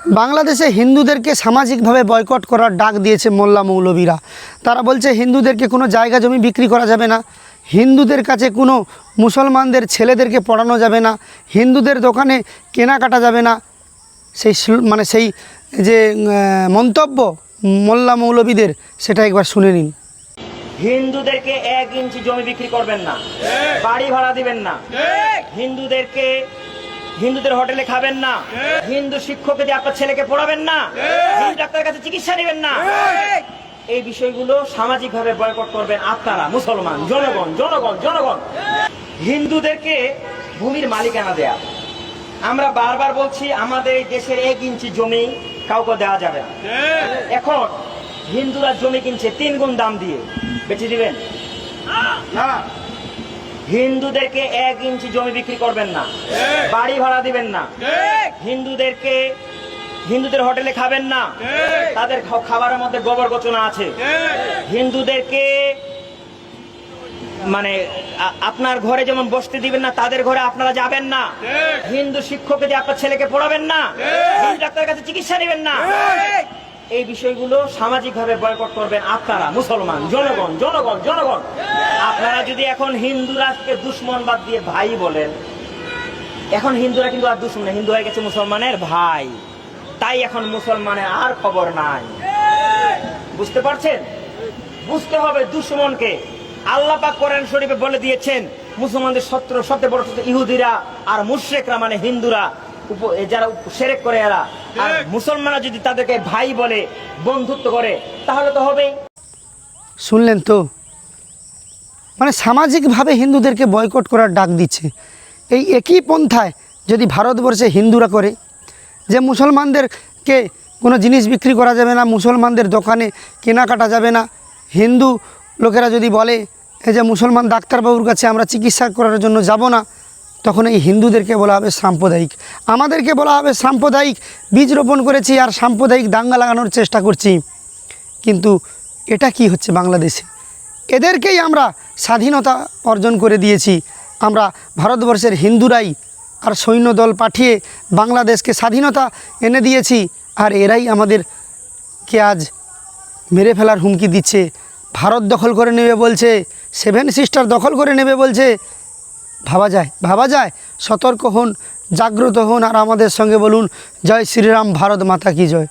বাংলাদেশে হিন্দুদেরকে সামাজিকভাবে বয়কট করার ডাক দিয়েছে মোল্লা মৌলবীরা। তারা বলছে হিন্দুদেরকে কোনো জায়গা জমি বিক্রি করা যাবে না, হিন্দুদের কাছে কোনো মুসলমানদের ছেলেদেরকে পড়ানো যাবে না, হিন্দুদের দোকানে কেনাকাটা যাবে না। সেই যে মন্তব্য মোল্লা মৌলবীদের, সেটা একবার শুনে নিন। হিন্দুদেরকে 1 ইঞ্চি জমি বিক্রি করবেন না, বাড়ি ভাড়া দিবেন না, হিন্দুদের হোটেলে খাবেন না, হিন্দু শিক্ষককে দিয়ে আপনার ছেলেকে পড়াবেন না, হিন্দু ডাক্তারের কাছে চিকিৎসা নেবেন না। এই বিষয়গুলো সামাজিকভাবে বয়কট করবেন আপনারা মুসলমান জনগণ জনগণ জনগণ। হিন্দুদেরকে ভূমির মালিকানা দেয়া, আমরা বারবার বলছি আমাদের এই দেশের 1 ইঞ্চি জমি কাউকে দেওয়া যাবে না। এখন হিন্দুরা জমি কিনছে 3 গুণ দাম দিয়ে, বেচে দিবেন না। হিন্দুদেরকে 1 ইঞ্চি জমি বিক্রি করবেন না, বাড়ি ভাড়া দিবেন না, হিন্দুদের হোটেলে খাবেন না, তাদের খাবারের মধ্যে গোবর গোচনা আছে। হিন্দুদেরকে আপনার ঘরে যেমন বসতে দিবেন না, তাদের ঘরে আপনারা যাবেন না। হিন্দু শিক্ষককে যে আপনার ছেলেকে পড়াবেন না, হিন্দু ডাক্তারের কাছে চিকিৎসা নেবেন না। এই বিষয়গুলো সামাজিকভাবে বয়কট করবেন আপনারা মুসলমান জনগণ জনগণ জনগণ। আপনারা যদি এখন হিন্দুরাকে দুশ্মন বাদ দিয়ে ভাই বলেন, এখন হিন্দুরা কিন্তু আর দুশ্মন না, হিন্দু হয়ে গেছে মুসলমানের ভাই। তাই এখন মুসলমানের আর খবর নাই। বুঝতে পারছেন? বুঝতে হবে দুশ্মনকে। আল্লাহ পাক কোরআন শরীফে বলে দিয়েছেন মুসলমানদের শত্রু সবচেয়ে বড় শত্রু ইহুদিরা আর মুশরিকরা, মানে হিন্দুরা, যারা শিরক করে এরা। আর মুসলমানরা যদি তাদেরকে ভাই বলে, বন্ধুত্ব করে, তাহলে তো হবেই। শুনলেন তো, সামাজিকভাবে হিন্দুদেরকে বয়কট করার ডাক দিচ্ছে। এই একই পন্থায় যদি ভারতবর্ষে হিন্দুরা করে, যে মুসলমানদেরকে কোনো জিনিস বিক্রি করা যাবে না, মুসলমানদের দোকানে কেনাকাটা যাবে না, হিন্দু লোকেরা যদি বলে এই যে মুসলমান ডাক্তারবাবুর কাছে আমরা চিকিৎসা করার জন্য যাব না, তখন এই হিন্দুদেরকে বলা হবে সাম্প্রদায়িক, আমাদেরকে বলা হবে সাম্প্রদায়িক। বীজ রোপণ করেছি আর সাম্প্রদায়িক দাঙ্গা লাগানোর চেষ্টা করছি। কিন্তু এটা কি হচ্ছে বাংলাদেশে? এদেরকেই আমরা স্বাধীনতা অর্জন করে দিয়েছি। আমরা ভারতবর্ষের হিন্দুরাই আর সৈন্যদল পাঠিয়ে বাংলাদেশকে স্বাধীনতা এনে দিয়েছি, আর এরাই আমাদেরকে আজ মেরে ফেলার হুমকি দিচ্ছে। ভারত দখল করে নেবে বলছে, 7 সিস্টার দখল করে নেবে বলছে। ভাবা যায়। সতর্ক হন, জাগ্রত হন, আর আমাদের সঙ্গে বলুন জয় শ্রীরাম, ভারত মাতা কি জয়।